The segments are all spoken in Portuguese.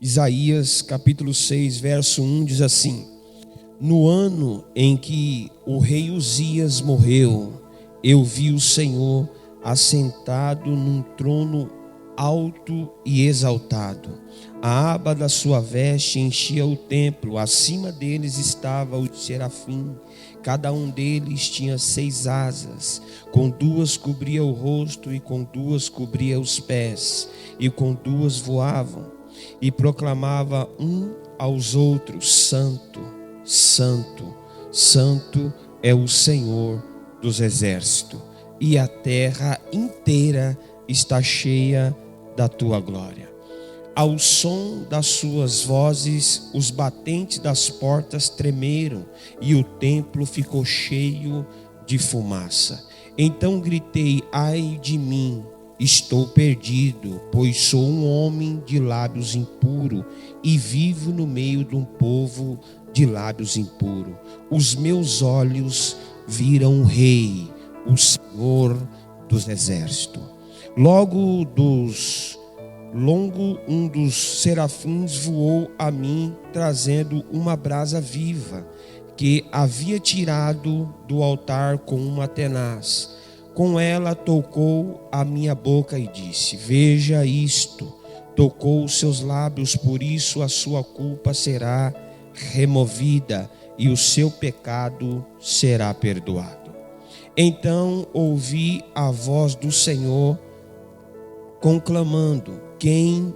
Isaías capítulo 6, verso 1 diz assim: No ano em que o rei Uzias morreu, eu vi o Senhor assentado num trono alto e exaltado. A aba da sua veste enchia o templo, acima deles estava o serafim. Cada um deles tinha 6 asas, com 2 cobria o rosto e com 2 cobria os pés, e com 2 voavam. E proclamava um aos outros: Santo, Santo, Santo é o Senhor dos exércitos, e a terra inteira está cheia da tua glória. Ao som das suas vozes, os batentes das portas tremeram, e o templo ficou cheio de fumaça. Então gritei: ai de mim! Estou perdido, pois sou um homem de lábios impuros e vivo no meio de um povo de lábios impuros. Os meus olhos viram o Rei, o Senhor dos exércitos. Logo um dos serafins voou a mim, trazendo uma brasa viva, que havia tirado do altar com uma tenaz. Com ela tocou a minha boca e disse: veja isto. Tocou os seus lábios, por isso a sua culpa será removida e o seu pecado será perdoado. Então ouvi a voz do Senhor conclamando: quem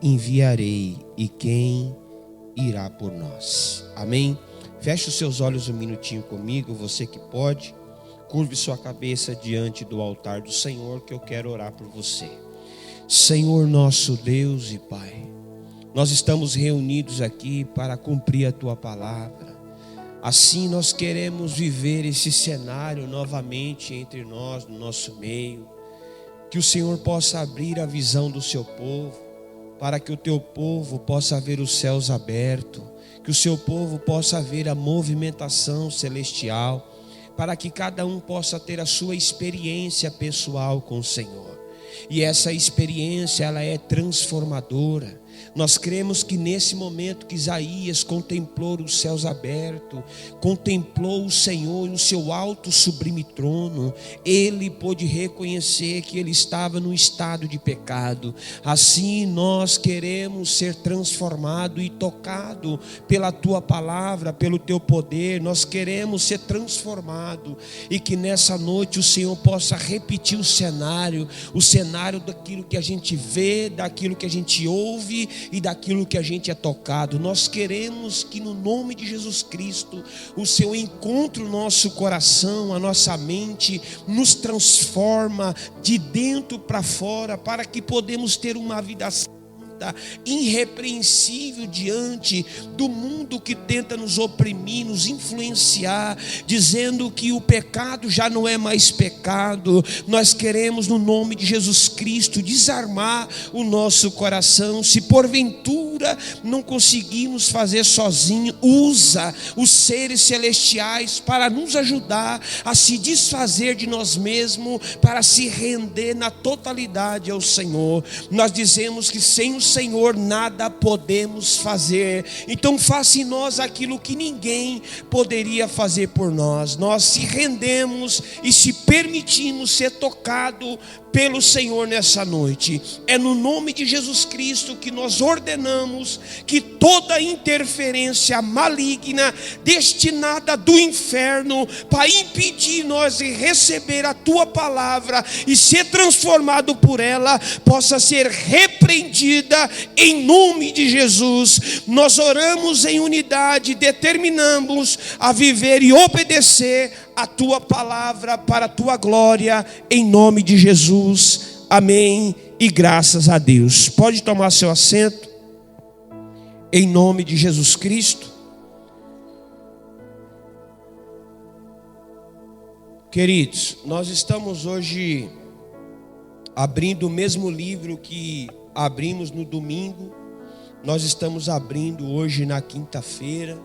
enviarei e quem irá por nós? Amém? Feche os seus olhos um minutinho comigo, você que pode. Curve sua cabeça diante do altar do Senhor, que eu quero orar por você. Senhor nosso Deus e Pai, nós estamos reunidos aqui para cumprir a Tua palavra. Assim nós queremos viver esse cenário novamente entre nós, no nosso meio. Que o Senhor possa abrir a visão do seu povo, para que o Teu povo possa ver os céus abertos, que o seu povo possa ver a movimentação celestial, para que cada um possa ter a sua experiência pessoal com o Senhor. E essa experiência, ela é transformadora. Nós cremos que nesse momento que Isaías contemplou os céus abertos, contemplou o Senhor no seu alto sublime trono, ele pôde reconhecer que ele estava no estado de pecado. Assim nós queremos ser transformados e tocados pela Tua palavra, pelo Teu poder. Nós queremos ser transformados, e que nessa noite o Senhor possa repetir o cenário daquilo que a gente vê, daquilo que a gente ouve e daquilo que a gente é tocado. Nós queremos que no nome de Jesus Cristo o Senhor encontre o nosso coração, a nossa mente, nos transforma de dentro para fora, para que podemos ter uma vida irrepreensível diante do mundo que tenta nos oprimir, nos influenciar, dizendo que o pecado já não é mais pecado. Nós queremos, no nome de Jesus Cristo, desarmar o nosso coração. Se porventura não conseguimos fazer sozinho, usa os seres celestiais para nos ajudar a se desfazer de nós mesmos, para se render na totalidade ao Senhor. Nós dizemos que sem o Senhor nada podemos fazer. Então faça em nós aquilo que ninguém poderia fazer por nós. Nós se rendemos e se permitimos ser tocado pelo Senhor nessa noite. É no nome de Jesus Cristo que nós ordenamos que toda interferência maligna destinada do inferno para impedir nós de receber a Tua palavra e ser transformado por ela, possa ser repreendida em nome de Jesus. Nós oramos em unidade, determinamos a viver e obedecer a Tua palavra para a Tua glória, em nome de Jesus. Amém e graças a Deus. Pode tomar seu assento, em nome de Jesus Cristo. Queridos, nós estamos hoje abrindo o mesmo livro que abrimos no domingo. Nós estamos abrindo hoje na quinta-feira.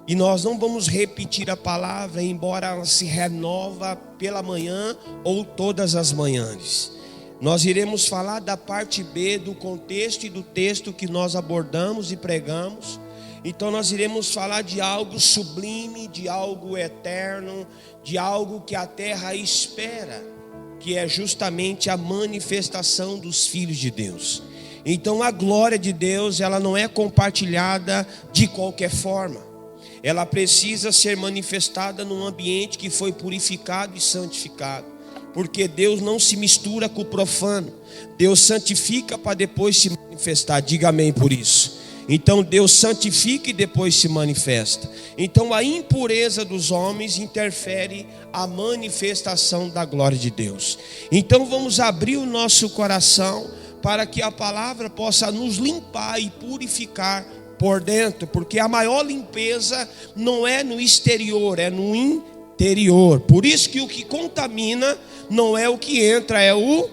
E nós não vamos repetir a palavra, embora ela se renova pela manhã ou todas as manhãs. Nós iremos falar da parte B do contexto e do texto que nós abordamos e pregamos. Então nós iremos falar de algo sublime, de algo eterno, de algo que a terra espera, que é justamente a manifestação dos filhos de Deus. Então a glória de Deus, ela não é compartilhada de qualquer forma. Ela precisa ser manifestada num ambiente que foi purificado e santificado. Porque Deus não se mistura com o profano. Deus santifica para depois se manifestar. Diga amém por isso. Então Deus santifica e depois se manifesta. Então a impureza dos homens interfere a manifestação da glória de Deus. Então vamos abrir o nosso coração para que a palavra possa nos limpar e purificar por dentro. Porque a maior limpeza não é no exterior, é no interior. Por isso que o que contamina não é o que entra, é o...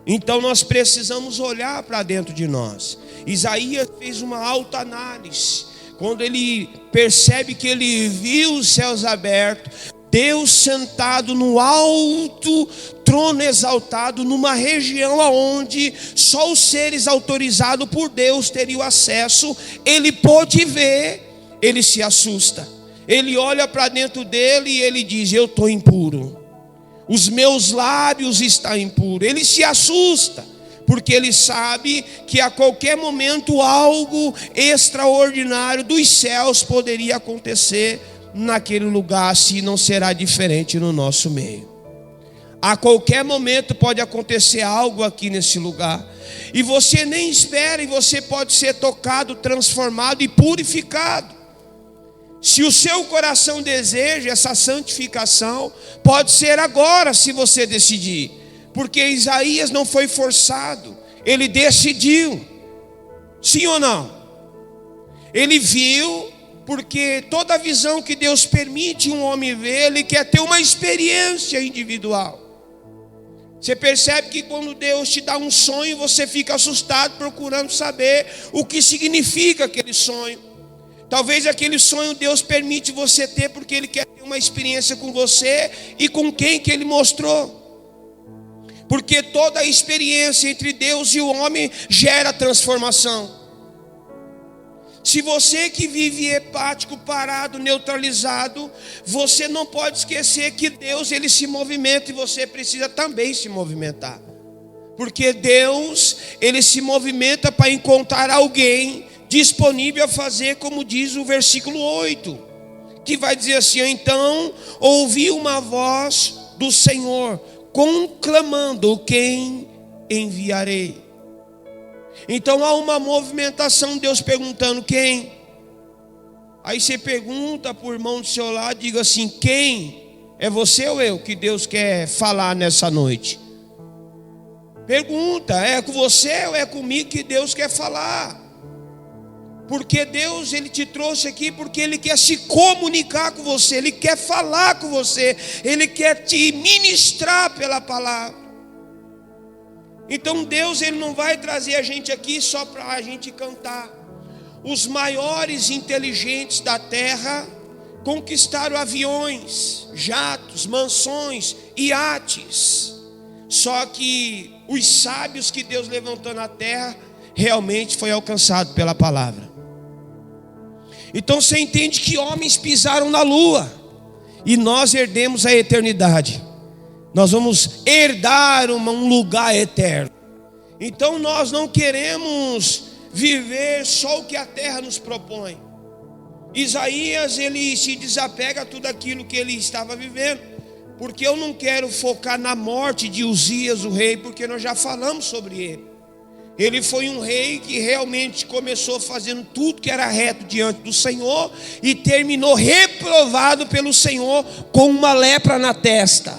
Então nós precisamos olhar para dentro de nós. Isaías fez uma autoanálise. Quando ele percebe que ele viu os céus abertos, Deus sentado no alto trono exaltado, numa região onde só os seres autorizados por Deus teriam acesso, ele pôde ver, ele se assusta. Ele olha para dentro dele e ele diz: eu estou impuro. Os meus lábios estão impuros. Ele se assusta, porque ele sabe que a qualquer momento algo extraordinário dos céus poderia acontecer naquele lugar, se não será diferente no nosso meio. A qualquer momento pode acontecer algo aqui nesse lugar, e você nem espera, e você pode ser tocado, transformado e purificado. Se o seu coração deseja essa santificação, pode ser agora, se você decidir. Porque Isaías não foi forçado, ele decidiu. Sim ou não? Ele viu, porque toda visão que Deus permite um homem ver, ele quer ter uma experiência individual. Você percebe que quando Deus te dá um sonho, você fica assustado procurando saber o que significa aquele sonho. Talvez aquele sonho Deus permite você ter porque Ele quer ter uma experiência com você e com quem que Ele mostrou. Porque toda a experiência entre Deus e o homem gera transformação. Se você que vive hepático, parado, neutralizado, você não pode esquecer que Deus, Ele se movimenta e você precisa também se movimentar. Porque Deus, Ele se movimenta para encontrar alguém disponível a fazer, como diz o versículo 8, que vai dizer assim: então ouvi uma voz do Senhor, conclamando: quem enviarei? Então há uma movimentação, Deus perguntando: quem? Aí você pergunta para o irmão do seu lado, diga assim: quem? É você ou eu que Deus quer falar nessa noite? Pergunta: é com você ou é comigo que Deus quer falar? Porque Deus, Ele te trouxe aqui porque Ele quer se comunicar com você, Ele quer falar com você, Ele quer te ministrar pela palavra. Então Deus, Ele não vai trazer a gente aqui só para a gente cantar. Os maiores inteligentes da terra conquistaram aviões, jatos, mansões, iates. Só que os sábios que Deus levantou na terra realmente foi alcançado pela palavra. Então você entende que homens pisaram na lua e nós herdemos a eternidade. Nós vamos herdar um lugar eterno. Então nós não queremos viver só o que a terra nos propõe. Isaías, ele se desapega a tudo aquilo que ele estava vivendo. Porque eu não quero focar na morte de Uzias, o rei, porque nós já falamos sobre ele. Ele foi um rei que realmente começou fazendo tudo que era reto diante do Senhor e terminou reprovado pelo Senhor com uma lepra na testa.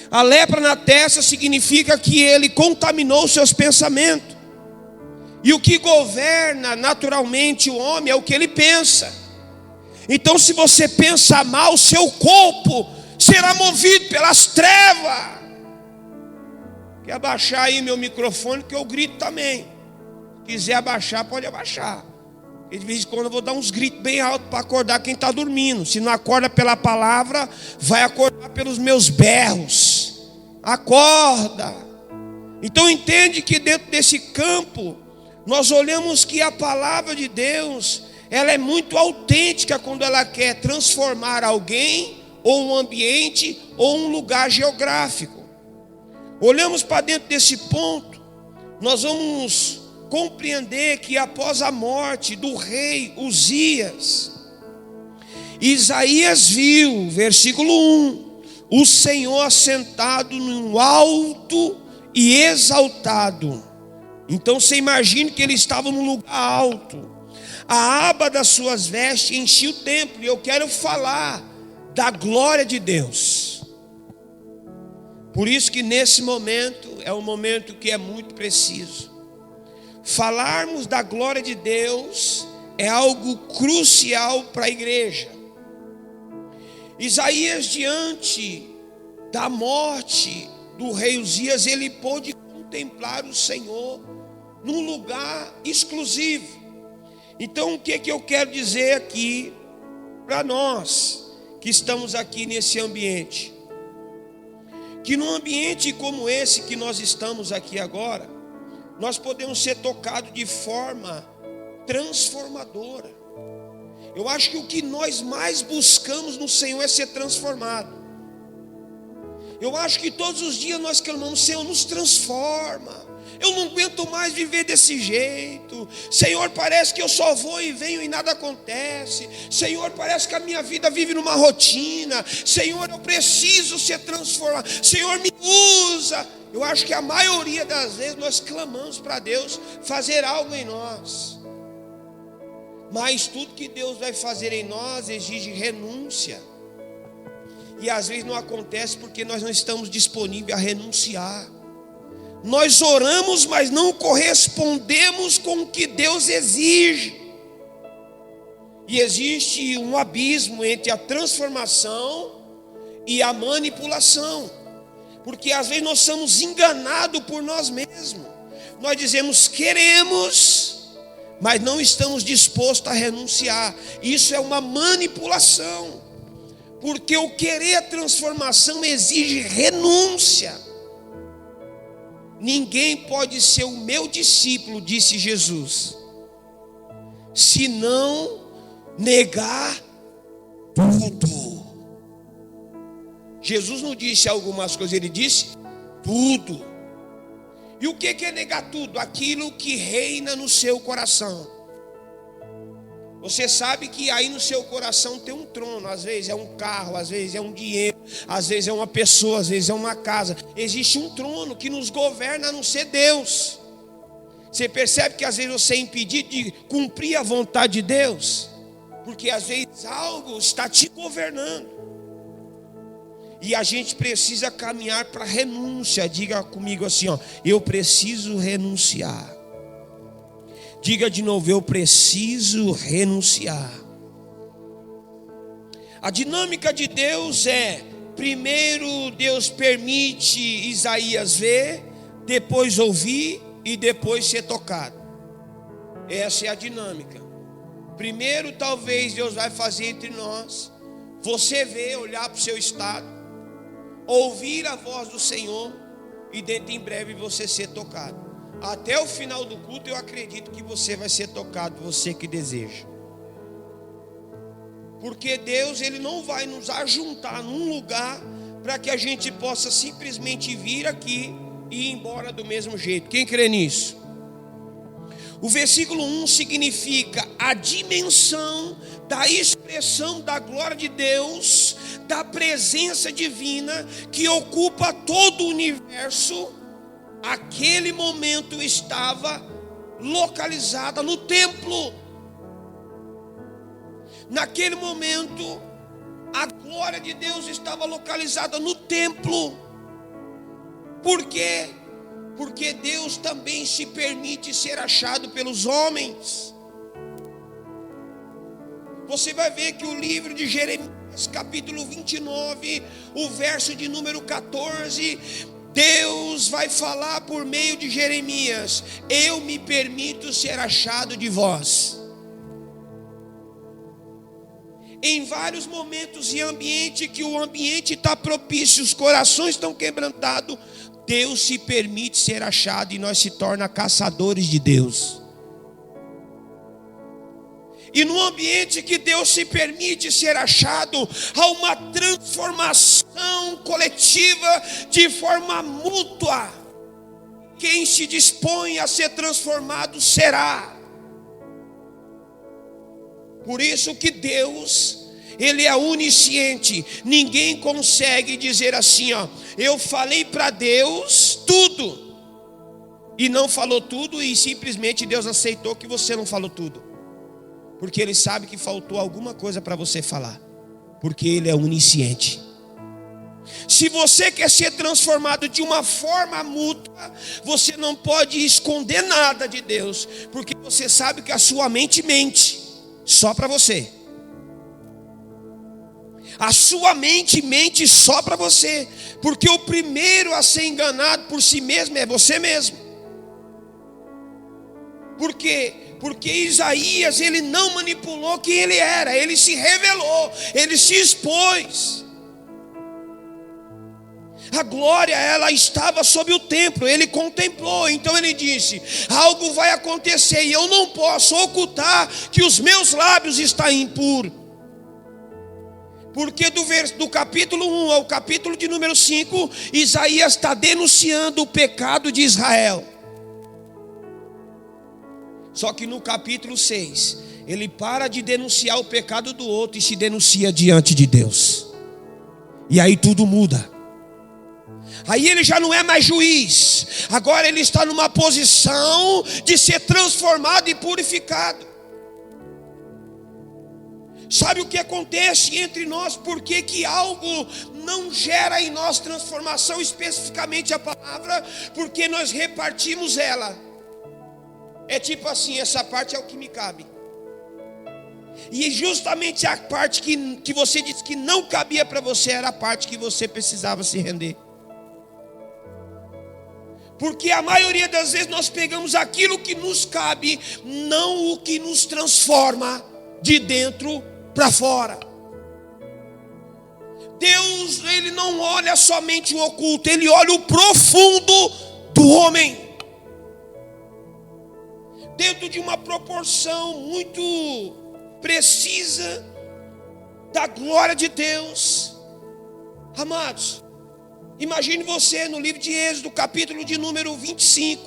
A lepra na testa significa que ele contaminou seus pensamentos. E o que governa naturalmente o homem é o que ele pensa. Então, se você pensa mal, seu corpo será movido pelas trevas. Quer abaixar aí meu microfone que eu grito também. Quiser abaixar, pode abaixar. E de vez em quando eu vou dar uns gritos bem altos para acordar quem está dormindo. Se não acorda pela palavra, vai acordar pelos meus berros. Acorda. Então entende que dentro desse campo, nós olhamos que a palavra de Deus, ela é muito autêntica quando ela quer transformar alguém, ou um ambiente, ou um lugar geográfico. Olhamos para dentro desse ponto, nós vamos compreender que após a morte do rei Uzias, Isaías viu, versículo 1, o Senhor assentado num alto e exaltado. Então você imagina que ele estava num lugar alto. A aba das suas vestes enchia o templo. E eu quero falar da glória de Deus. Por isso que nesse momento é um momento que é muito preciso. Falarmos da glória de Deus é algo crucial para a igreja. Isaías, diante da morte do rei Uzias, ele pôde contemplar o Senhor num lugar exclusivo. Então o que eu quero dizer aqui para nós que estamos aqui nesse ambiente? Que num ambiente como esse que nós estamos aqui agora, nós podemos ser tocados de forma transformadora. Eu acho que o que nós mais buscamos no Senhor é ser transformado. Eu acho que todos os dias nós clamamos: Senhor, nos transforma. Eu não aguento mais viver desse jeito. Senhor, parece que eu só vou e venho e nada acontece. Senhor, parece que a minha vida vive numa rotina. Senhor, eu preciso ser transformado. Senhor, me usa. Eu acho que a maioria das vezes nós clamamos para Deus fazer algo em nós. Mas tudo que Deus vai fazer em nós exige renúncia. E às vezes não acontece porque nós não estamos disponíveis a renunciar. Nós oramos, mas não correspondemos com o que Deus exige. E existe um abismo entre a transformação e a manipulação. Porque às vezes nós somos enganados por nós mesmos. Nós dizemos queremos, mas não estamos dispostos a renunciar. Isso é uma manipulação. Porque o querer a transformação exige renúncia. Ninguém pode ser o meu discípulo, disse Jesus, se não negar tudo. Jesus não disse algumas coisas, ele disse tudo. E o que é negar tudo? Aquilo que reina no seu coração. Você sabe que aí no seu coração tem um trono. Às vezes é um carro, às vezes é um dinheiro, às vezes é uma pessoa, às vezes é uma casa. Existe um trono que nos governa a não ser Deus. Você percebe que às vezes você é impedido de cumprir a vontade de Deus, porque às vezes algo está te governando. E a gente precisa caminhar para renúncia. Diga comigo assim, ó: eu preciso renunciar. Diga de novo: eu preciso renunciar. A dinâmica de Deus é: primeiro Deus permite Isaías ver, depois ouvir e depois ser tocado. Essa é a dinâmica. Primeiro talvez Deus vai fazer entre nós você ver, olhar para o seu estado, ouvir a voz do Senhor e dentro em breve você ser tocado. Até o final do culto eu acredito que você vai ser tocado, você que deseja. Porque Deus, Ele não vai nos ajuntar num lugar para que a gente possa simplesmente vir aqui e ir embora do mesmo jeito. Quem crê nisso? O versículo 1 significa a dimensão da expressão da glória de Deus, da presença divina que ocupa todo o universo. Aquele momento estava localizada no templo. Naquele momento, a glória de Deus estava localizada no templo. Por quê? Porque Deus também se permite ser achado pelos homens. Você vai ver que o livro de Jeremias, capítulo 29, o verso de número 14, Deus vai falar por meio de Jeremias: eu me permito ser achado de vós. em vários momentos e ambiente que o ambiente está propício, os corações estão quebrantados, Deus se permite ser achado e nós se torna caçadores de Deus. E no ambiente que Deus se permite ser achado, há uma transformação coletiva de forma mútua. Quem se dispõe a ser transformado será. Por isso que Deus, Ele é onisciente. Ninguém consegue dizer assim, ó, eu falei para Deus tudo, e não falou tudo, e simplesmente Deus aceitou que você não falou tudo. Porque Ele sabe que faltou alguma coisa para você falar. Porque Ele é onisciente. Se você quer ser transformado de uma forma mútua, você não pode esconder nada de Deus. Porque você sabe que a sua mente mente. Só para você. A sua mente mente só para você. Porque o primeiro a ser enganado por si mesmo é você mesmo. Por quê? Porque Isaías, ele não manipulou quem ele era. Ele se revelou, ele se expôs. A glória, ela estava sobre o templo, ele contemplou, então ele disse, algo vai acontecer e eu não posso ocultar que os meus lábios estão impuros. Porque do capítulo 1 ao capítulo de número 5, Isaías está denunciando o pecado de Israel. Só que no capítulo 6, ele para de denunciar o pecado do outro e se denuncia diante de Deus. E aí tudo muda. Aí ele já não é mais juiz. Agora ele está numa posição de ser transformado e purificado. Sabe o que acontece entre nós? Por que algo não gera em nós transformação, especificamente a palavra? Porque nós repartimos ela. É tipo assim, essa parte é o que me cabe. E justamente a parte que você disse que não cabia para você, era a parte que você precisava se render. Porque a maioria das vezes nós pegamos aquilo que nos cabe, não o que nos transforma de dentro para fora. Deus, Ele não olha somente o oculto, Ele olha o profundo do homem. Dentro de uma proporção muito precisa da glória de Deus. Amados, imagine você no livro de Êxodo, capítulo de número 25,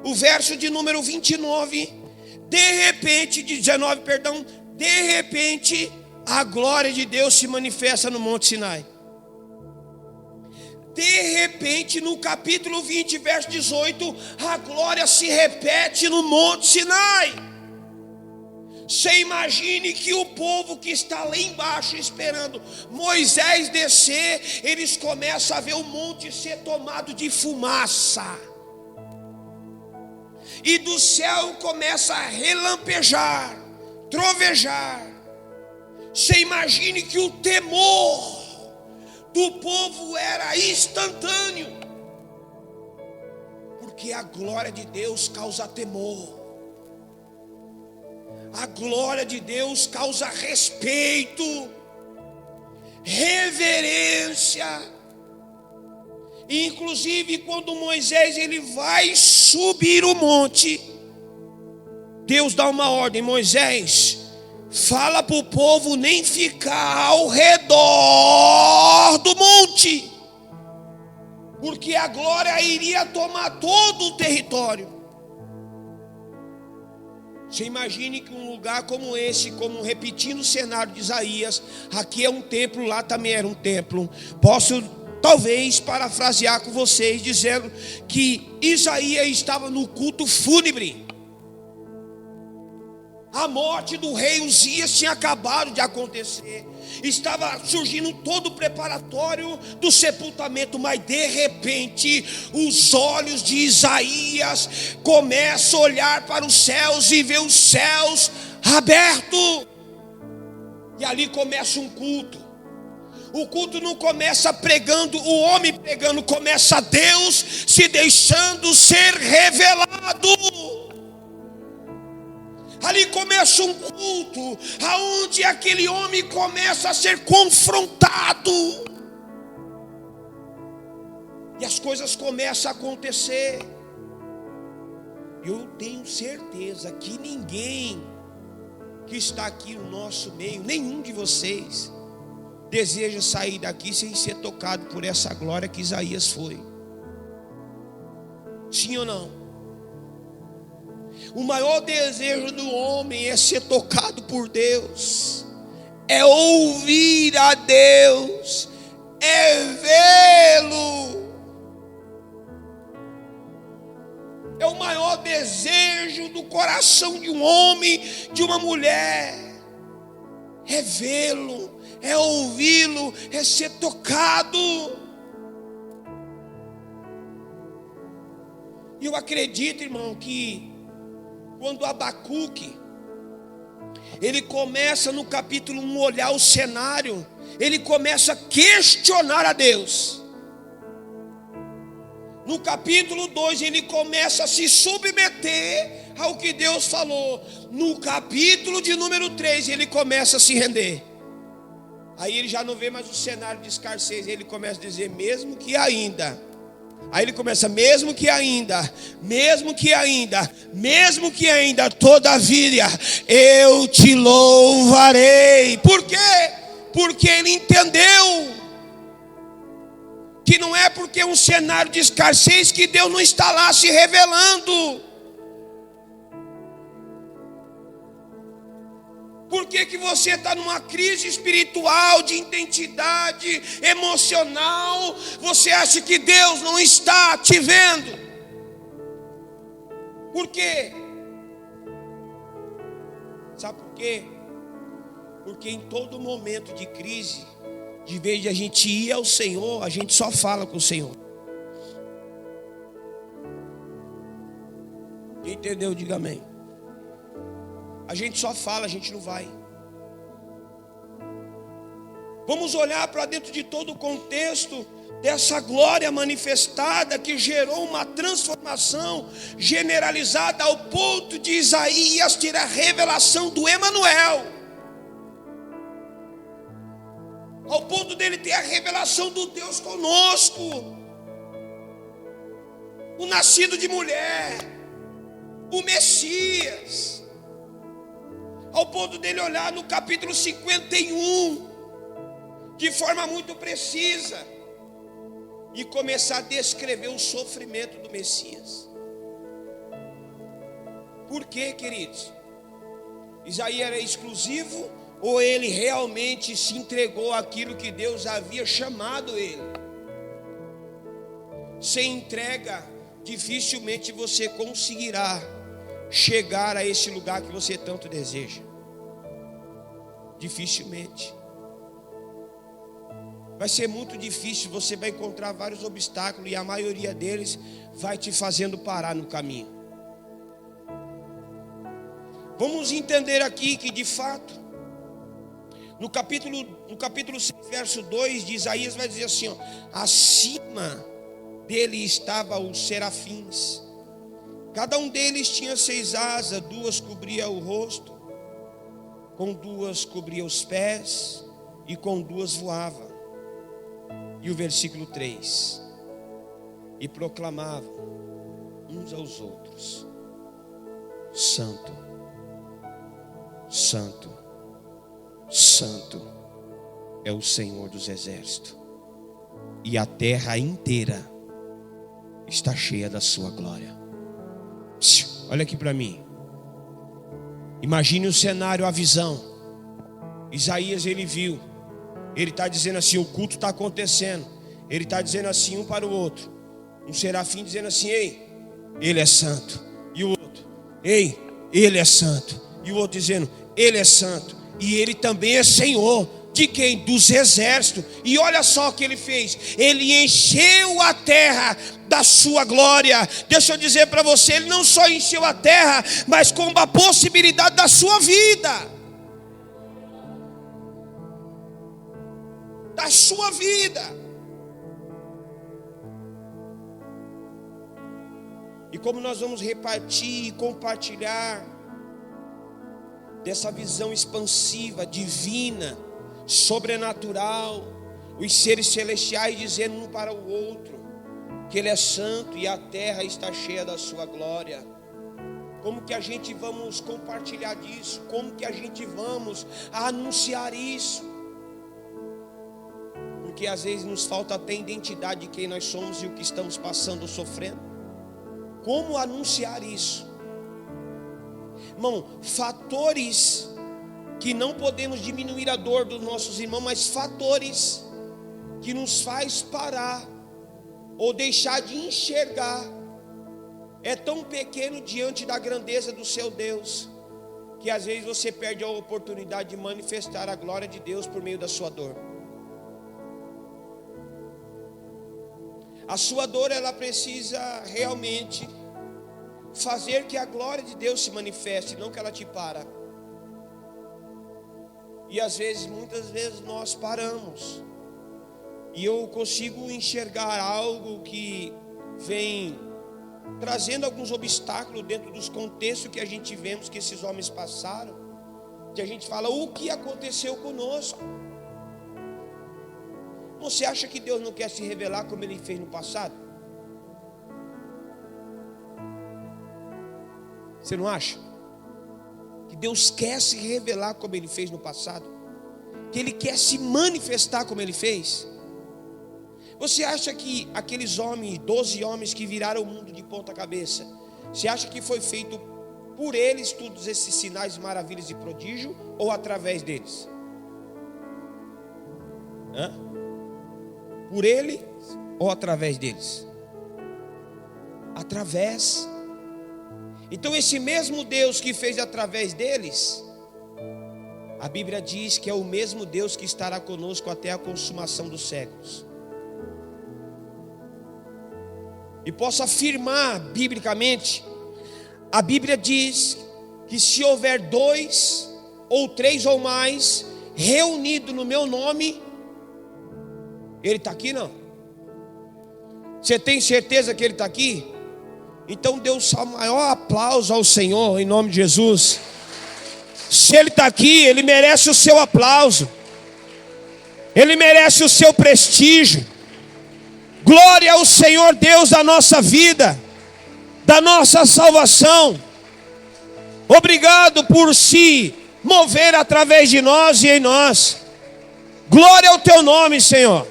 o verso de número 29, de repente, a glória de Deus se manifesta no Monte Sinai. De repente, no capítulo 20, verso 18, a glória se repete no Monte Sinai. Você imagine que o povo que está lá embaixo esperando Moisés descer, eles começam a ver o monte ser tomado de fumaça. E do céu começa a relampejar, trovejar. Você imagine que o temor do povo era instantâneo. Porque a glória de Deus causa temor. A glória de Deus causa respeito, reverência. Inclusive quando Moisés ele vai subir o monte, Deus dá uma ordem: Moisés, fala para o povo nem ficar ao redor do monte, porque a glória iria tomar todo o território. Você imagine que um lugar como esse, como repetindo o cenário de Isaías, aqui é um templo, lá também era um templo. Posso talvez parafrasear com vocês, dizendo que Isaías estava no culto fúnebre. A morte do rei Uzias tinha acabado de acontecer. Estava surgindo todo o preparatório do sepultamento. Mas de repente os olhos de Isaías começam a olhar para os céus e ver os céus abertos. E ali começa um culto. O culto não começa pregando, o homem pregando, começa Deus se deixando ser revelado. Ali começa um culto, aonde aquele homem começa a ser confrontado. E as coisas começam a acontecer. Eu tenho certeza que ninguém que está aqui no nosso meio, nenhum de vocês, deseja sair daqui sem ser tocado por essa glória que Isaías foi. Sim ou não? O maior desejo do homem é ser tocado por Deus, é ouvir a Deus, é vê-lo. É o maior desejo do coração de um homem, de uma mulher, é vê-lo, é ouvi-lo, é ser tocado. E eu acredito, irmão, que quando Abacuque, ele começa no capítulo 1 olhar o cenário, ele começa a questionar a Deus. No capítulo 2 ele começa a se submeter ao que Deus falou. No capítulo de número 3 ele começa a se render. Aí ele já não vê mais o cenário de escassez, ele começa a dizer, mesmo que ainda. Aí ele começa, mesmo que ainda, todavia, eu te louvarei. Por quê? Porque ele entendeu que não é porque é um cenário de escassez que Deus não está lá se revelando. Por que você está numa crise espiritual, de identidade emocional? Você acha que Deus não está te vendo? Por quê? Sabe por quê? Porque em todo momento de crise, de vez de a gente ir ao Senhor, a gente só fala com o Senhor. Quem entendeu, diga amém. A gente só fala, a gente não vai. Vamos olhar para dentro de todo o contexto dessa glória manifestada que gerou uma transformação generalizada ao ponto de Isaías ter a revelação do Emanuel. Ao ponto dele ter a revelação do Deus conosco, o nascido de mulher, o Messias. Ao ponto dele olhar no capítulo 51, de forma muito precisa, e começar a descrever o sofrimento do Messias. Por quê, queridos? Isaías era exclusivo, ou ele realmente se entregou àquilo que Deus havia chamado ele? Sem entrega, dificilmente você conseguirá chegar a esse lugar que você tanto deseja. Dificilmente. Vai ser muito difícil, você vai encontrar vários obstáculos e a maioria deles vai te fazendo parar no caminho. Vamos entender aqui que de fato, no capítulo 6, verso 2 de Isaías vai dizer assim, ó, acima dele estavam os serafins. Cada um deles tinha 6 asas, 2 cobria o rosto, com 2 cobria os pés e com 2 voava. E o versículo 3, e proclamavam uns aos outros, Santo, Santo, Santo é o Senhor dos exércitos, e a terra inteira está cheia da sua glória. Olha aqui para mim. Imagine o cenário, a visão. Isaías, ele viu. Ele está dizendo assim, o culto está acontecendo. Ele está dizendo assim um para o outro. Um serafim dizendo assim, ei, ele é santo. E o outro, ei, ele é santo. E o outro dizendo, ele é santo. E ele também é Senhor. De quem? Dos exércitos. E olha só o que ele fez. Ele encheu a terra da sua glória. Deixa eu dizer para você, ele não só encheu a terra, mas com a possibilidade da sua vida. Da sua vida. E como nós vamos repartir e compartilhar dessa visão expansiva, divina, sobrenatural, os seres celestiais dizendo um para o outro que Ele é santo e a terra está cheia da sua glória. Como que a gente vamos compartilhar disso? Como que a gente vamos anunciar isso? Porque às vezes nos falta até identidade de quem nós somos e o que estamos passando ou sofrendo. Como anunciar isso? Irmão, fatores que não podemos diminuir a dor dos nossos irmãos, mas fatores que nos faz parar ou deixar de enxergar é tão pequeno diante da grandeza do seu Deus, que às vezes você perde a oportunidade de manifestar a glória de Deus por meio da sua dor. A sua dor, ela precisa realmente fazer que a glória de Deus se manifeste, não que ela te para. E às vezes, muitas vezes nós paramos. E eu consigo enxergar algo que vem trazendo alguns obstáculos dentro dos contextos que a gente vemos que esses homens passaram. Que a gente fala, o que aconteceu conosco? Você acha que Deus não quer se revelar como Ele fez no passado? Você não acha? Que Deus quer se revelar como Ele fez no passado? Que Ele quer se manifestar como Ele fez? Você acha que aqueles homens, 12 homens que viraram o mundo de ponta cabeça, você acha que foi feito por eles todos esses sinais, maravilhas e prodígio, ou através deles? Por ele ou através deles? Através. Então esse mesmo Deus que fez através deles, a Bíblia diz que é o mesmo Deus que estará conosco até a consumação dos séculos. E posso afirmar biblicamente, a Bíblia diz que se houver 2 ou 3 ou mais reunidos no meu nome, Ele está aqui não? Você tem certeza que Ele está aqui? Então dê o maior aplauso ao Senhor em nome de Jesus. Se Ele está aqui, Ele merece o seu aplauso, Ele merece o seu prestígio. Glória ao Senhor Deus da nossa vida, da nossa salvação. Obrigado por se mover através de nós e em nós. Glória ao teu nome, Senhor.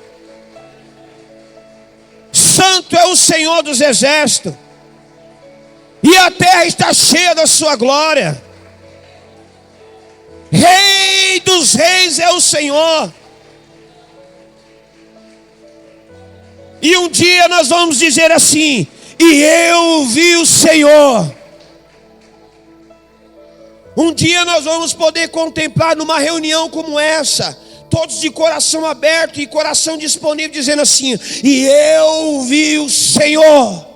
Santo é o Senhor dos exércitos, e a terra está cheia da sua glória. Rei dos reis é o Senhor. E um dia nós vamos dizer assim: e eu vi o Senhor. Um dia nós vamos poder contemplar numa reunião como essa, todos de coração aberto e coração disponível, dizendo assim: e eu vi o Senhor.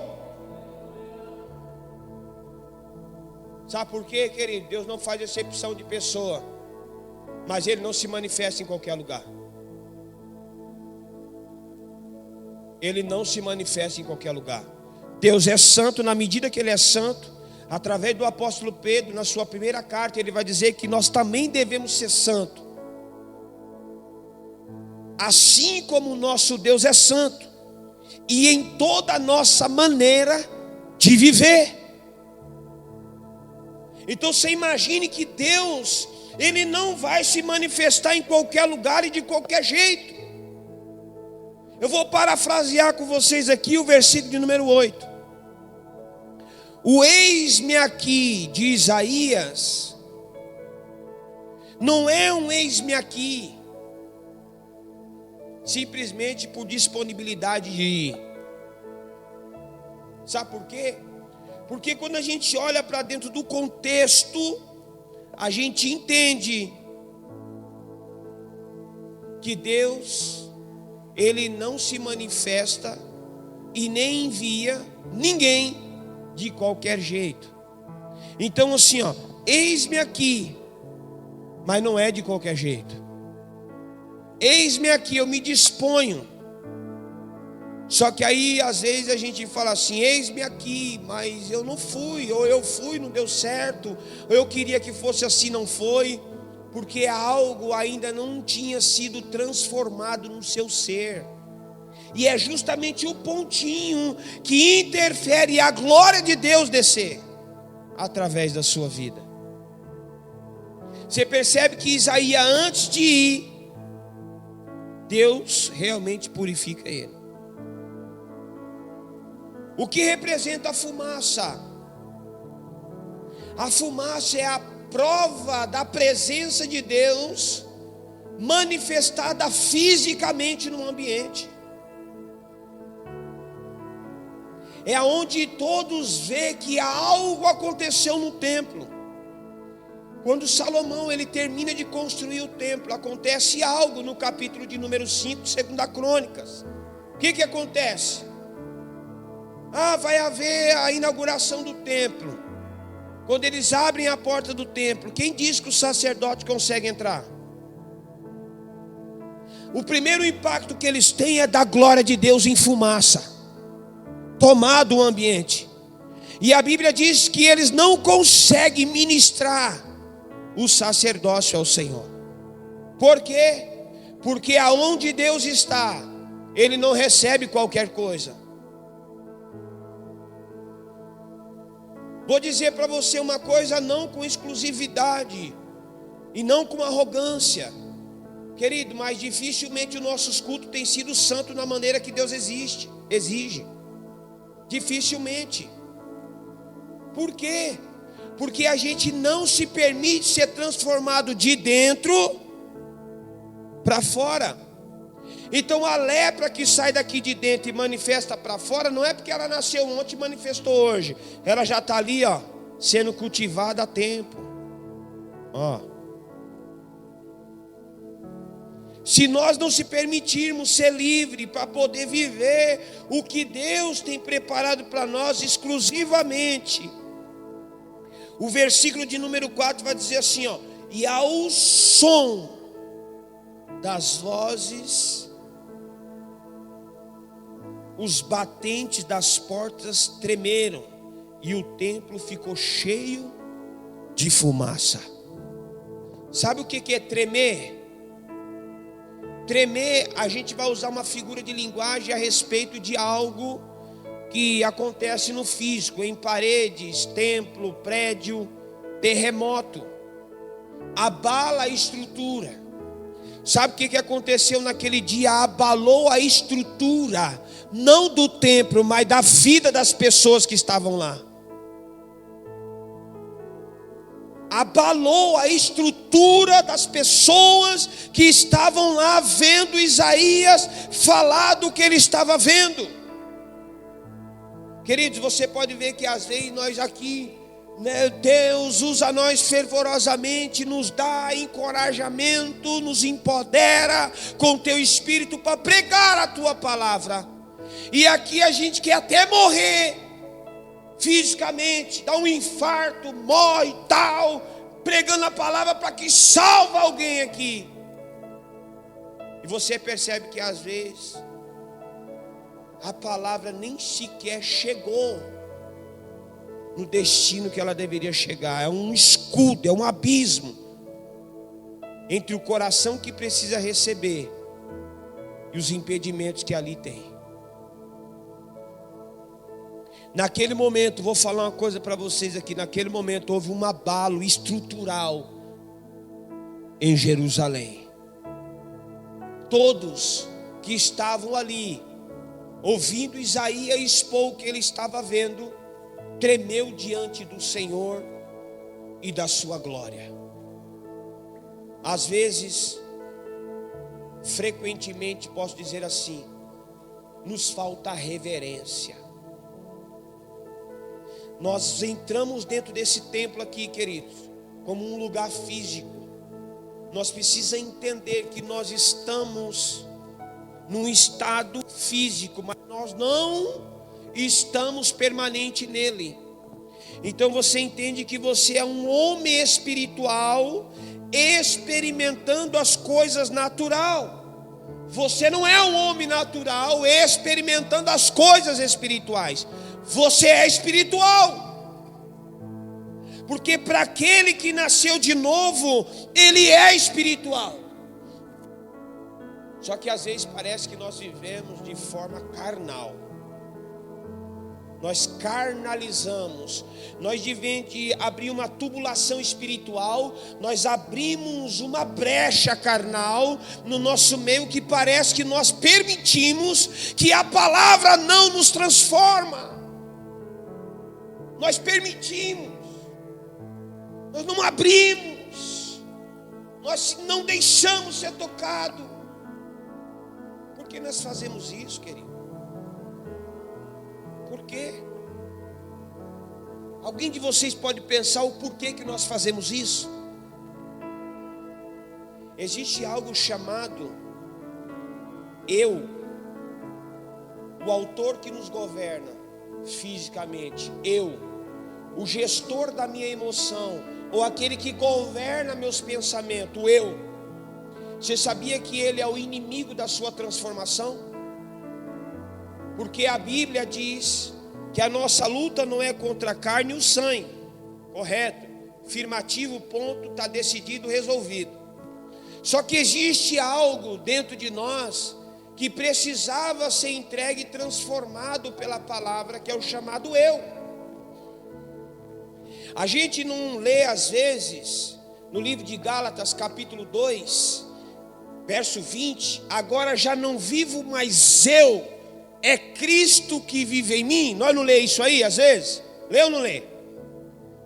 Sabe por quê, querido? Deus não faz exceção de pessoa, mas Ele não se manifesta em qualquer lugar. Ele não se manifesta em qualquer lugar. Deus é santo. Na medida que Ele é santo, através do apóstolo Pedro, na sua primeira carta, ele vai dizer que nós também devemos ser santos, assim como o nosso Deus é santo, e em toda a nossa maneira de viver. Então você imagine que Deus, Ele não vai se manifestar em qualquer lugar e de qualquer jeito. Eu vou parafrasear com vocês aqui o versículo de número 8. O eis-me aqui de Isaías não é um eis-me aqui simplesmente por disponibilidade de ir. Sabe por quê? Porque quando a gente olha para dentro do contexto, a gente entende que Deus, Ele não se manifesta e nem envia ninguém de qualquer jeito. Então assim, eis-me aqui, mas não é de qualquer jeito. Eis-me aqui, eu me disponho. Só que aí às vezes a gente fala assim: eis-me aqui, mas eu não fui, ou eu fui, não deu certo, ou eu queria que fosse assim, não foi, porque algo ainda não tinha sido transformado no seu ser. E é justamente o pontinho que interfere a glória de Deus descer através da sua vida. Você percebe que Isaías, antes de ir, Deus realmente purifica ele. O que representa a fumaça? A fumaça é a prova da presença de Deus manifestada fisicamente no ambiente. É onde todos veem que algo aconteceu no templo. Quando Salomão ele termina de construir o templo, acontece algo no capítulo de número 5, 2 Crônicas. O que acontece? Vai haver a inauguração do templo. Quando eles abrem a porta do templo, quem diz que o sacerdote consegue entrar? O primeiro impacto que eles têm é da glória de Deus em fumaça, tomado o ambiente. E a Bíblia diz que eles não conseguem ministrar o sacerdócio ao Senhor. Por quê? Porque aonde Deus está, Ele não recebe qualquer coisa. Vou dizer para você uma coisa, não com exclusividade e não com arrogância, querido, mas dificilmente os nossos cultos têm sido santos na maneira que Deus exige. Dificilmente. Por quê? Porque a gente não se permite ser transformado de dentro para fora. Então a lepra que sai daqui de dentro e manifesta para fora, não é porque ela nasceu ontem e manifestou hoje. Ela já está ali, sendo cultivada há tempo. Se nós não se permitirmos ser livres para poder viver o que Deus tem preparado para nós exclusivamente, o versículo de número 4 vai dizer assim: e ao som das vozes, os batentes das portas tremeram, e o templo ficou cheio de fumaça. Sabe o que é tremer? Tremer, a gente vai usar uma figura de linguagem a respeito de algo que acontece no físico, em paredes, templo, prédio, terremoto. Abala a estrutura. Sabe o que aconteceu naquele dia? Abalou a estrutura, não do templo, mas da vida das pessoas que estavam lá. Abalou a estrutura das pessoas que estavam lá vendo Isaías falar do que ele estava vendo. Queridos, você pode ver que às vezes nós aqui, Deus usa nós fervorosamente, nos dá encorajamento, nos empodera com teu espírito para pregar a tua palavra. E aqui a gente quer até morrer fisicamente, dá um infarto, morre e tal, pregando a palavra para que salve alguém aqui. E você percebe que às vezes a palavra nem sequer chegou no destino que ela deveria chegar. É um escudo, é um abismo entre o coração que precisa receber e os impedimentos que ali tem. Naquele momento, vou falar uma coisa para vocês aqui. Naquele momento houve um abalo estrutural em Jerusalém. Todos que estavam ali, ouvindo Isaías expor o que ele estava vendo, tremeu diante do Senhor e da sua glória. Às vezes, frequentemente, posso dizer assim, nos falta reverência. Nós entramos dentro desse templo aqui, queridos, como um lugar físico. Nós precisamos entender que nós estamos num estado físico, mas nós não estamos permanente nele. Então você entende que você é um homem espiritual, experimentando as coisas natural. Você não é um homem natural experimentando as coisas espirituais. Você é espiritual. Porque para aquele que nasceu de novo, ele é espiritual. Só que às vezes parece que nós vivemos de forma carnal. Nós carnalizamos. Nós, de vez de abrir uma tubulação espiritual, nós abrimos uma brecha carnal no nosso meio, que parece que nós permitimos que a palavra não nos transforma. Nós permitimos. Nós não abrimos. Nós não deixamos ser tocado. Por que nós fazemos isso, querido? Por quê? Alguém de vocês pode pensar o porquê que nós fazemos isso? Existe algo chamado eu, o autor que nos governa fisicamente, eu, o gestor da minha emoção, ou aquele que governa meus pensamentos, o eu. Você sabia que ele é o inimigo da sua transformação? Porque a Bíblia diz que a nossa luta não é contra a carne e o sangue. Correto? Afirmativo, ponto, está decidido, resolvido. Só que existe algo dentro de nós que precisava ser entregue e transformado pela palavra, que é o chamado eu. A gente não lê às vezes, no livro de Gálatas capítulo 2, verso 20, agora já não vivo mais eu, é Cristo que vive em mim. Nós não lê isso aí às vezes? Lê ou não lê?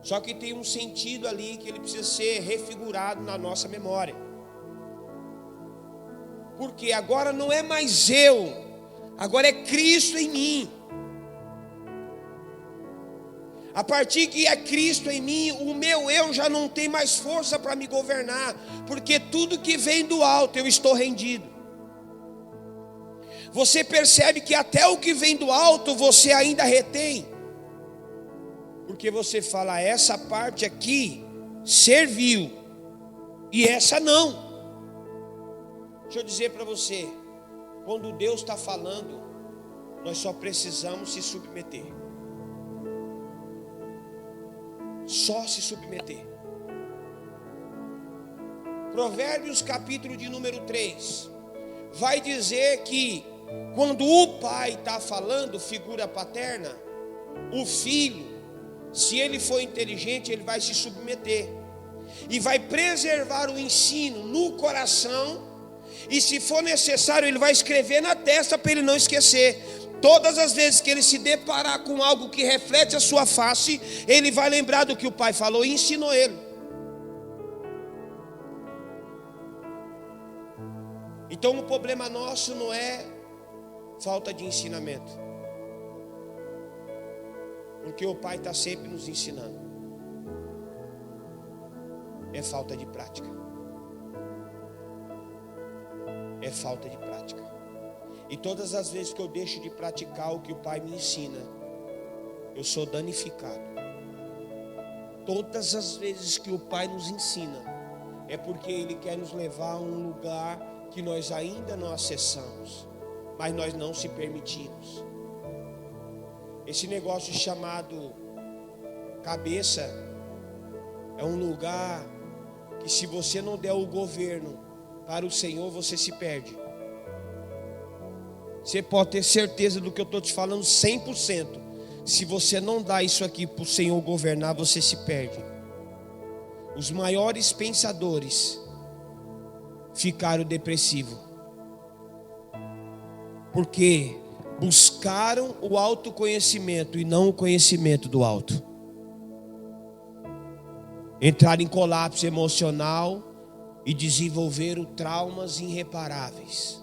Só que tem um sentido ali que ele precisa ser refigurado na nossa memória. Porque agora não é mais eu, agora é Cristo em mim. A partir que é Cristo em mim, o meu eu já não tem mais força para me governar, porque tudo que vem do alto eu estou rendido. Você percebe que até o que vem do alto você ainda retém, porque você fala, essa parte aqui serviu e essa não. Deixa eu dizer para você, quando Deus está falando, nós só precisamos se submeter. Só se submeter. Provérbios capítulo de número 3 vai dizer que quando o pai está falando, figura paterna, o filho, se ele for inteligente, ele vai se submeter e vai preservar o ensino no coração, e se for necessário ele vai escrever na testa para ele não esquecer. Todas as vezes que ele se deparar com algo que reflete a sua face, ele vai lembrar do que o pai falou e ensinou ele. Então o problema nosso não é falta de ensinamento, porque o pai está sempre nos ensinando. É falta de prática. É falta de prática. E todas as vezes que eu deixo de praticar o que o pai me ensina, eu sou danificado. Todas as vezes que o pai nos ensina, é porque ele quer nos levar a um lugar que nós ainda não acessamos, mas nós não se permitimos. Esse negócio chamado cabeça é um lugar que, se você não der o governo para o Senhor, você se perde. Você pode ter certeza do que eu estou te falando 100%. Se você não dá isso aqui para o Senhor governar, você se perde. Os maiores pensadores ficaram depressivos, porque buscaram o autoconhecimento e não o conhecimento do alto. Entraram em colapso emocional e desenvolveram traumas irreparáveis.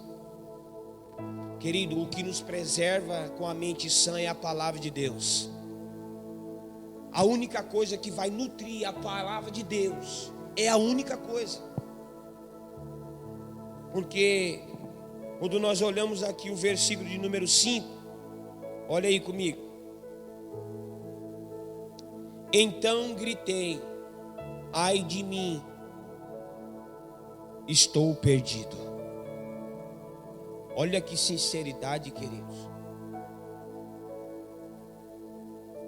Querido, o que nos preserva com a mente sã é a palavra de Deus. A única coisa que vai nutrir a palavra de Deus é a única coisa. Porque quando nós olhamos aqui o versículo de número 5, olha aí comigo. Então gritei, ai de mim, estou perdido. Olha que sinceridade, queridos.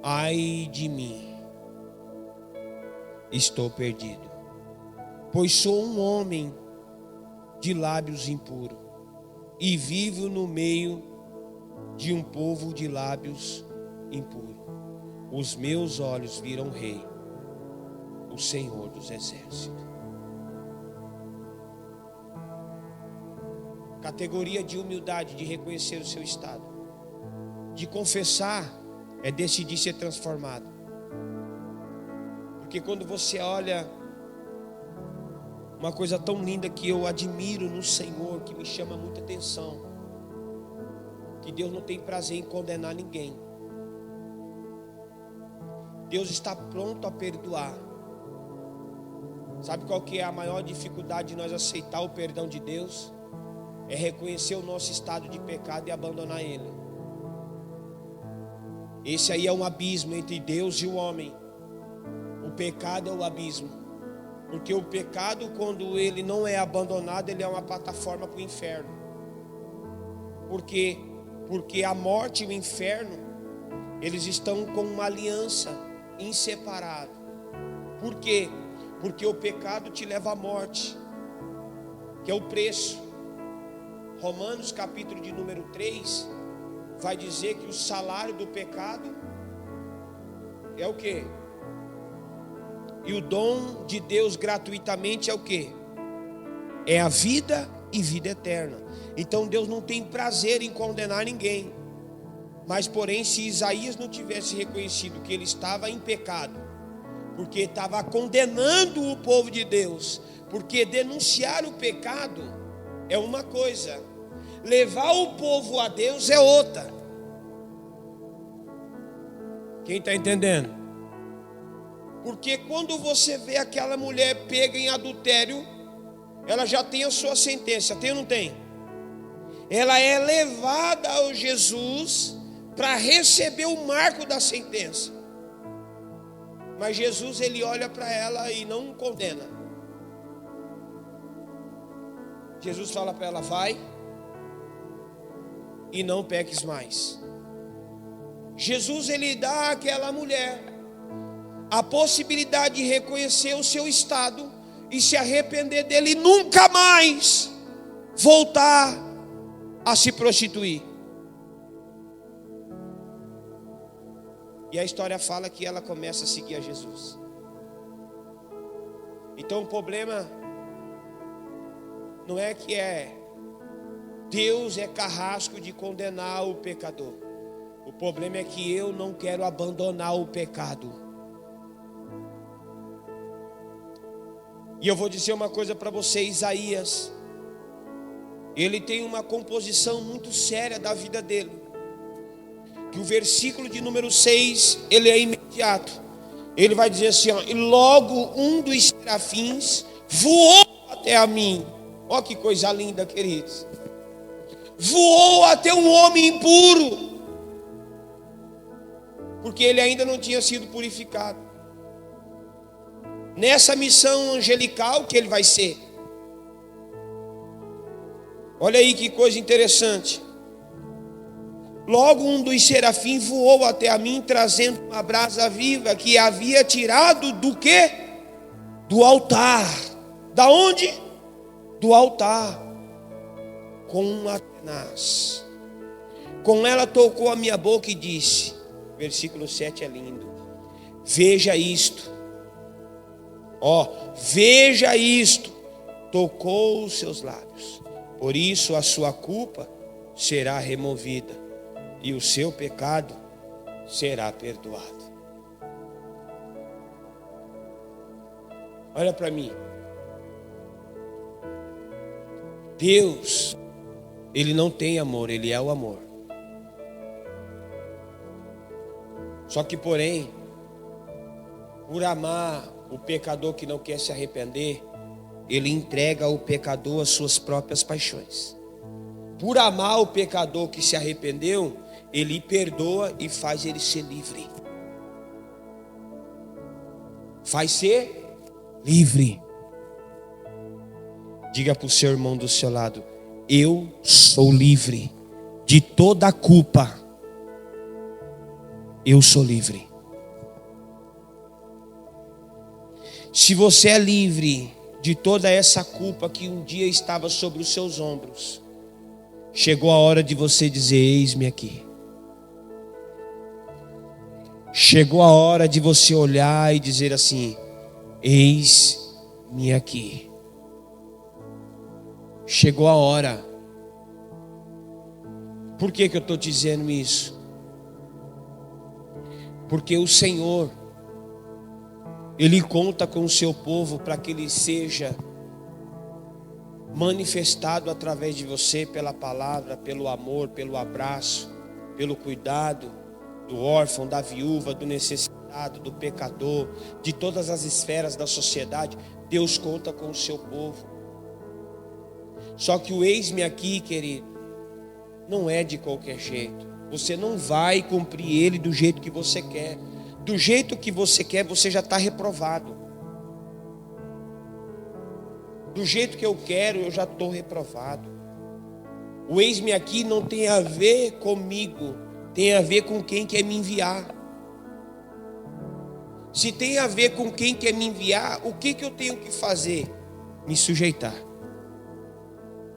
Ai de mim, estou perdido, pois sou um homem de lábios impuros e vivo no meio de um povo de lábios impuros. Os meus olhos viram o Rei, o Senhor dos Exércitos. Categoria de humildade, de reconhecer o seu estado, de confessar, é decidir ser transformado. Porque quando você olha uma coisa tão linda que eu admiro no Senhor, que me chama muita atenção, que Deus não tem prazer em condenar ninguém. Deus está pronto a perdoar. Sabe qual que é a maior dificuldade de nós aceitar o perdão de Deus? É reconhecer o nosso estado de pecado e abandonar ele. Esse aí é um abismo entre Deus e o homem. O pecado é o abismo. Porque o pecado, quando ele não é abandonado, ele é uma plataforma para o inferno. Por quê? Porque a morte e o inferno, eles estão com uma aliança inseparável. Por quê? Porque o pecado te leva à morte, que é o preço. Romanos capítulo de número 3 vai dizer que o salário do pecado é o quê? E o dom de Deus gratuitamente é o quê? É a vida e vida eterna. Então Deus não tem prazer em condenar ninguém. Mas porém, se Isaías não tivesse reconhecido que ele estava em pecado, porque estava condenando o povo de Deus, porque denunciar o pecado é uma coisa, levar o povo a Deus é outra. Quem está entendendo? Porque quando você vê aquela mulher pega em adultério, ela já tem a sua sentença, tem ou não tem? Ela é levada ao Jesus para receber o marco da sentença. Mas Jesus, ele olha para ela e não condena. Jesus fala para ela: vai e não peques mais. Jesus, ele dá àquela mulher a possibilidade de reconhecer o seu estado e se arrepender dele e nunca mais voltar a se prostituir. E a história fala que ela começa a seguir a Jesus. Então o problema não é que Deus é carrasco de condenar o pecador. O problema é que eu não quero abandonar o pecado. E eu vou dizer uma coisa para você: Isaías, ele tem uma composição muito séria da vida dele. Que o versículo de número 6, ele é imediato. Ele vai dizer assim, ó: e logo um dos serafins voou até a mim. Ó que coisa linda, queridos. Voou até um homem impuro, porque ele ainda não tinha sido purificado. Nessa missão angelical que ele vai ser. Olha aí que coisa interessante. Logo um dos serafins voou até a mim, trazendo uma brasa viva que havia tirado do quê? Do altar. Da onde? Do altar. Com uma tenaz. Com ela tocou a minha boca e disse, versículo 7 é lindo: veja isto. Ó, veja isto. Tocou os seus lábios. Por isso a sua culpa será removida e o seu pecado será perdoado. Olha para mim. Deus, ele não tem amor, ele é o amor. Só que porém, por amar o pecador que não quer se arrepender, ele entrega o pecador às suas próprias paixões. Por amar o pecador que se arrependeu, ele perdoa e faz ele ser livre. Faz ser livre. Diga para o seu irmão do seu lado: eu sou livre de toda a culpa. Eu sou livre. Se você é livre de toda essa culpa que um dia estava sobre os seus ombros, chegou a hora de você dizer: eis-me aqui. Chegou a hora de você olhar e dizer assim: eis-me aqui. Chegou a hora. Por que eu estou dizendo isso? Porque o Senhor, Ele conta com o seu povo para que Ele seja manifestado através de você pela palavra, pelo amor, pelo abraço, pelo cuidado do órfão, da viúva, do necessitado, do pecador, de todas as esferas da sociedade. Deus conta com o seu povo. Só que o eis-me aqui, querido, não é de qualquer jeito. Você não vai cumprir ele do jeito que você quer. Do jeito que você quer, você já está reprovado. Do jeito que eu quero, eu já estou reprovado. O eis-me aqui não tem a ver comigo, tem a ver com quem quer me enviar. Se tem a ver com quem quer me enviar, o que eu tenho que fazer? Me sujeitar.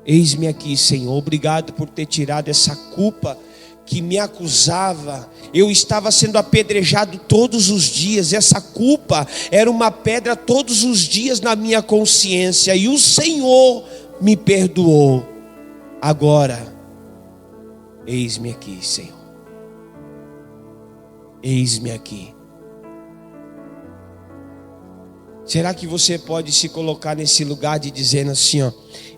Eis-me aqui, Senhor, obrigado por ter tirado essa culpa que me acusava. Eu estava sendo apedrejado todos os dias. Essa culpa era uma pedra todos os dias na minha consciência, e o Senhor me perdoou. Agora, eis-me aqui, Senhor. Eis-me aqui. Será que você pode se colocar nesse lugar de dizendo assim, ó: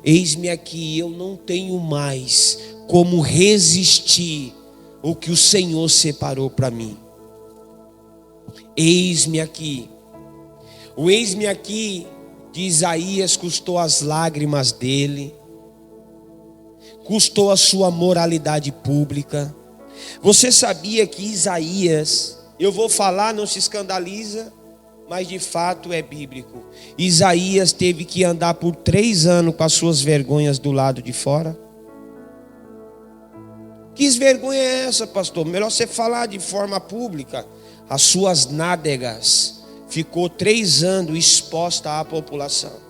eis-me aqui, eu não tenho mais como resistir o que o Senhor separou para mim. Eis-me aqui. O eis-me aqui de Isaías custou as lágrimas dele, custou a sua moralidade pública. Você sabia que Isaías, eu vou falar, não se escandaliza, mas de fato é bíblico. Isaías teve que andar por 3 anos com as suas vergonhas do lado de fora. Que vergonha é essa, pastor? Melhor você falar de forma pública. As suas nádegas ficou 3 anos exposta à população.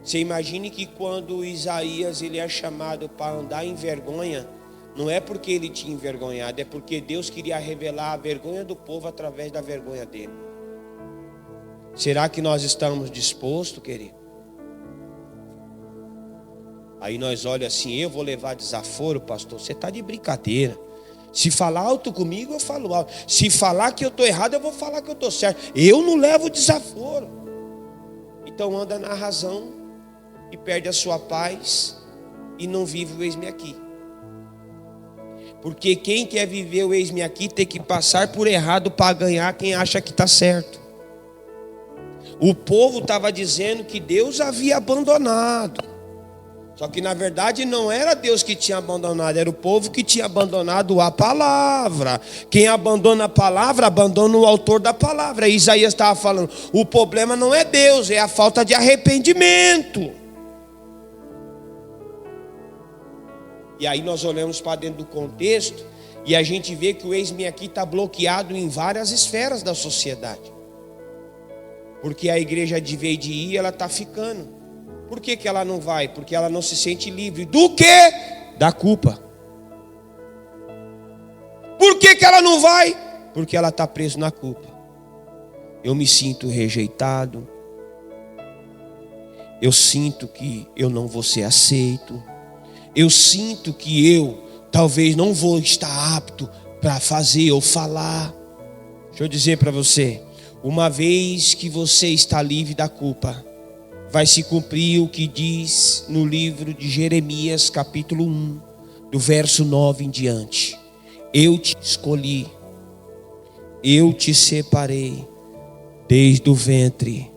Você imagine que quando Isaías ele é chamado para andar em vergonha, não é porque ele tinha envergonhado, é porque Deus queria revelar a vergonha do povo através da vergonha dele. Será que nós estamos dispostos, querido? Aí nós olhamos assim: eu vou levar desaforo, pastor? Você está de brincadeira. Se falar alto comigo, eu falo alto. Se falar que eu estou errado, eu vou falar que eu estou certo. Eu não levo desaforo. Então anda na razão e perde a sua paz e não vive o eis-me aqui. Porque quem quer viver o eis-me aqui tem que passar por errado para ganhar quem acha que está certo. O povo estava dizendo que Deus havia abandonado. Só que na verdade não era Deus que tinha abandonado, era o povo que tinha abandonado a palavra. Quem abandona a palavra, abandona o autor da palavra. E Isaías estava falando: o problema não é Deus, é a falta de arrependimento. E aí nós olhamos para dentro do contexto e a gente vê que o eis-me aqui está bloqueado em várias esferas da sociedade. Porque a igreja de vez de ir, ela está ficando. Por que ela não vai? Porque ela não se sente livre. Do quê? Da culpa. Por que ela não vai? Porque ela está presa na culpa. Eu me sinto rejeitado. Eu sinto que eu não vou ser aceito. Eu sinto que eu talvez não vou estar apto para fazer ou falar. Deixa eu dizer para você: uma vez que você está livre da culpa, vai se cumprir o que diz no livro de Jeremias, capítulo 1, do verso 9 em diante. Eu te escolhi, eu te separei desde o ventre,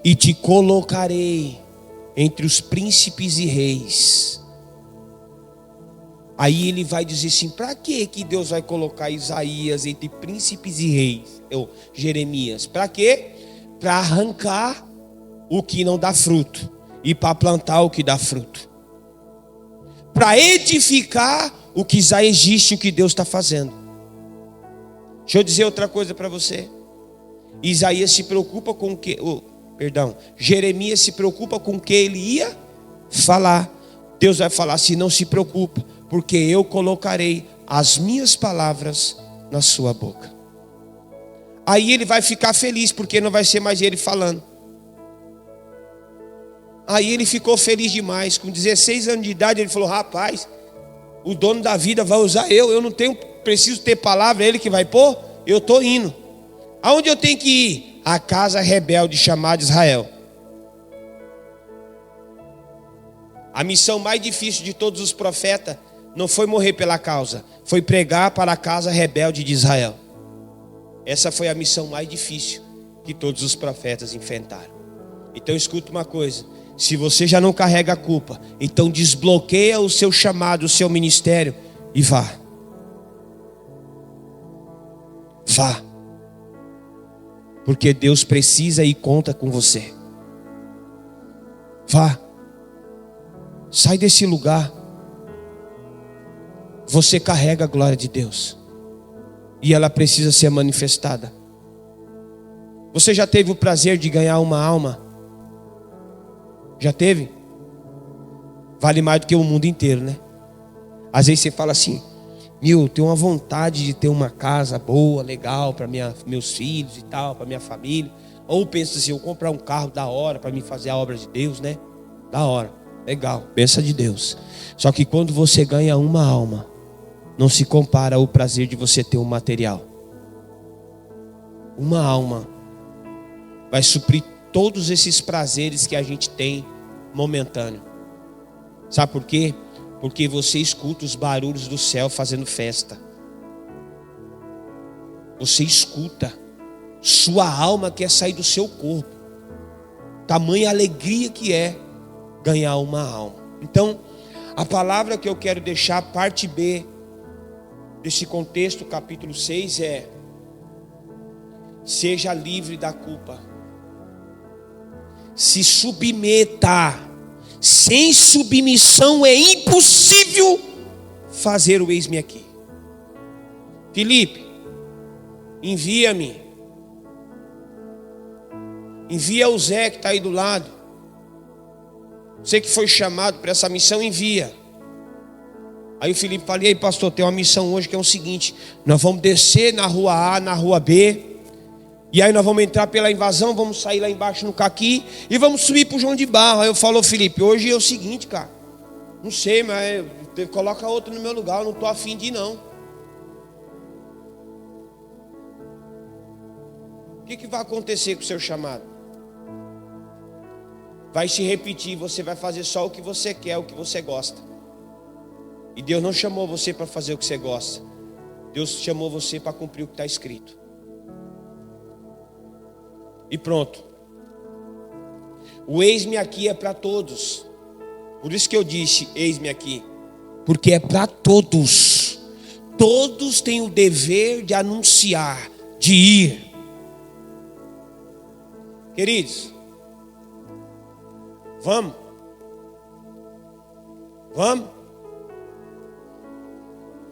e te colocarei entre os príncipes e reis. Aí ele vai dizer assim: para que Deus vai colocar Isaías entre príncipes e reis? Jeremias, para quê? Para arrancar o que não dá fruto e para plantar o que dá fruto, para edificar o que já existe, o que Deus está fazendo. Deixa eu dizer outra coisa para você. Isaías se preocupa com o que, Jeremias se preocupa com o que ele ia falar. Deus vai falar assim: não se preocupa, porque eu colocarei as minhas palavras na sua boca. Aí ele vai ficar feliz, porque não vai ser mais ele falando. Aí ele ficou feliz demais. Com 16 anos de idade ele falou: rapaz, o dono da vida vai usar eu não preciso ter palavra, é ele que vai pôr, eu estou indo. Aonde eu tenho que ir? A casa rebelde chamada Israel. A missão mais difícil de todos os profetas não foi morrer pela causa, foi pregar para a casa rebelde de Israel. Essa foi a missão mais difícil que todos os profetas enfrentaram. Então escuta uma coisa: se você já não carrega a culpa, então desbloqueia o seu chamado, o seu ministério e vá. Vá. Porque Deus precisa e conta com você. Vá. Sai desse lugar. Você carrega a glória de Deus e ela precisa ser manifestada. Você já teve o prazer de ganhar uma alma? Já teve? Vale mais do que o mundo inteiro, né? Às vezes você fala assim: eu tenho uma vontade de ter uma casa boa, legal para meus filhos e tal, para minha família. Ou pensa assim: eu vou comprar um carro da hora para mim fazer a obra de Deus, né? Da hora, legal, bênção de Deus. Só que quando você ganha uma alma, não se compara ao prazer de você ter um material. Uma alma vai suprir todos esses prazeres que a gente tem momentâneo. Sabe por quê? Porque você escuta os barulhos do céu fazendo festa. Você escuta. Sua alma quer sair do seu corpo. Tamanha alegria que é ganhar uma alma. Então, a palavra que eu quero deixar, parte B desse contexto, capítulo 6, é: seja livre da culpa. Se submeta. Sem submissão é impossível fazer o eis-me aqui. Felipe, envia-me. Envia o Zé que está aí do lado. Você que foi chamado para essa missão, envia. Aí o Felipe fala: e aí, pastor, tem uma missão hoje que é o seguinte: nós vamos descer na rua A, na rua B, e aí nós vamos entrar pela invasão, vamos sair lá embaixo no Caqui e vamos subir para o João de Barro. Aí eu falo: Felipe, hoje é o seguinte, cara, não sei, mas coloca outro no meu lugar, eu não estou afim de ir não. O que vai acontecer com o seu chamado? Vai se repetir, você vai fazer só o que você quer, o que você gosta. E Deus não chamou você para fazer o que você gosta. Deus chamou você para cumprir o que está escrito. E pronto. O eis-me aqui é para todos. Por isso que eu disse eis-me aqui, porque é para todos. Todos têm o dever de anunciar, de ir. Queridos, vamos. Vamos.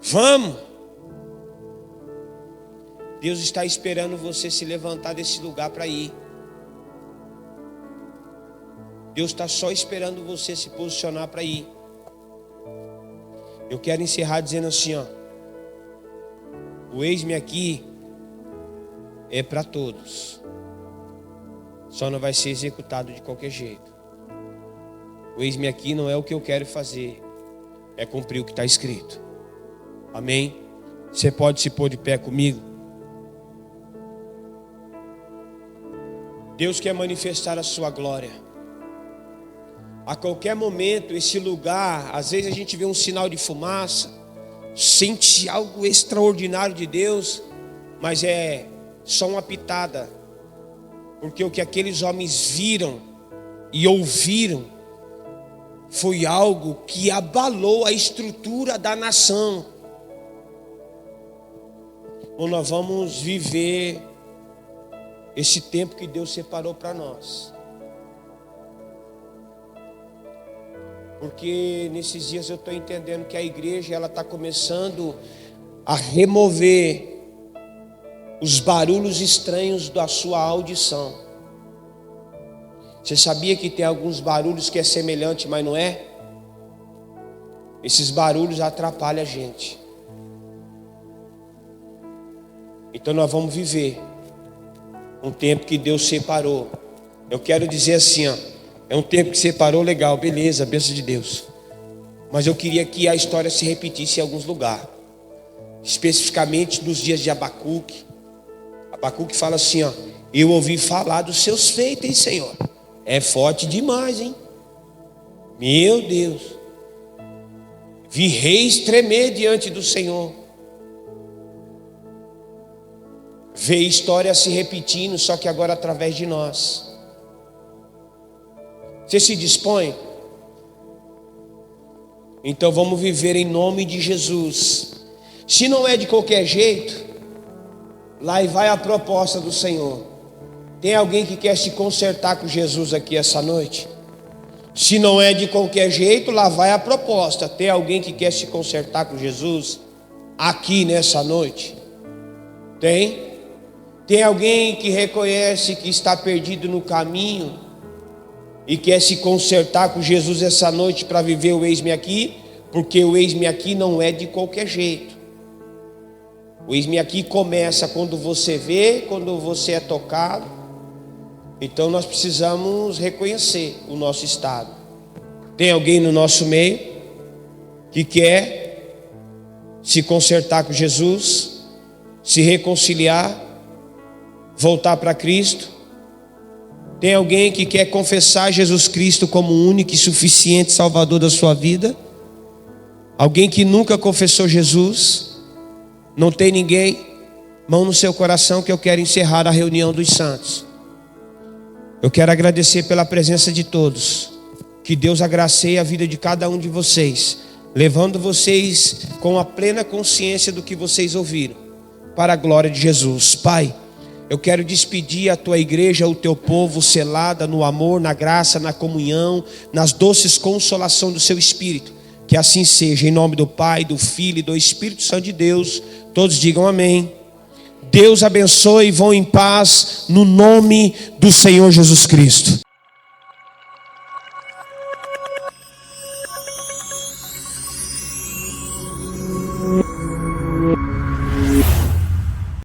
Vamos. Deus está esperando você se levantar desse lugar para ir. Deus está só esperando você se posicionar para ir. Eu quero encerrar dizendo assim, ó: o eis-me aqui é para todos. Só não vai ser executado de qualquer jeito. O eis-me aqui não é o que eu quero fazer, é cumprir o que está escrito. Amém? Você pode se pôr de pé comigo? Deus quer manifestar a sua glória. A qualquer momento, esse lugar, às vezes a gente vê um sinal de fumaça, sente algo extraordinário de Deus, mas é só uma pitada. Porque o que aqueles homens viram e ouviram foi algo que abalou a estrutura da nação. Ou nós vamos viver esse tempo que Deus separou para nós. Porque nesses dias eu estou entendendo que a igreja ela está começando a remover os barulhos estranhos da sua audição. Você sabia que tem alguns barulhos que é semelhante, mas não é? Esses barulhos atrapalham a gente. Então nós vamos viver um tempo que Deus separou. Eu quero dizer assim, ó, é um tempo que separou, legal, beleza, bênção de Deus. Mas eu queria que a história se repetisse em alguns lugares. Especificamente nos dias de Abacuque. Abacuque fala assim, ó, eu ouvi falar dos seus feitos, hein, Senhor? É forte demais, hein? Meu Deus. Vi reis tremer diante do Senhor. Vê história se repetindo, só que agora através de nós. Você se dispõe? Então vamos viver em nome de Jesus. Se não é de qualquer jeito, lá e vai a proposta do Senhor. Tem alguém que quer se consertar com Jesus aqui essa noite? Se não é de qualquer jeito, lá vai a proposta. Tem alguém que quer se consertar com Jesus aqui nessa noite? Tem? Tem alguém que reconhece que está perdido no caminho e quer se consertar com Jesus essa noite para viver o eis-me aqui? Porque o eis-me aqui não é de qualquer jeito. O eis-me aqui começa quando você vê, quando você é tocado. Então nós precisamos reconhecer o nosso estado. Tem alguém no nosso meio que quer se consertar com Jesus, se reconciliar, voltar para Cristo? Tem alguém que quer confessar Jesus Cristo como o único e suficiente Salvador da sua vida? Alguém que nunca confessou Jesus? Não tem ninguém? Mão no seu coração que eu quero encerrar a reunião dos santos. Eu quero agradecer pela presença de todos. Que Deus agracie a vida de cada um de vocês, levando vocês com a plena consciência do que vocês ouviram, para a glória de Jesus. Pai, eu quero despedir a tua igreja, o teu povo, selada no amor, na graça, na comunhão, nas doces consolações do seu Espírito. Que assim seja, em nome do Pai, do Filho e do Espírito Santo de Deus. Todos digam amém. Deus abençoe e vão em paz no nome do Senhor Jesus Cristo.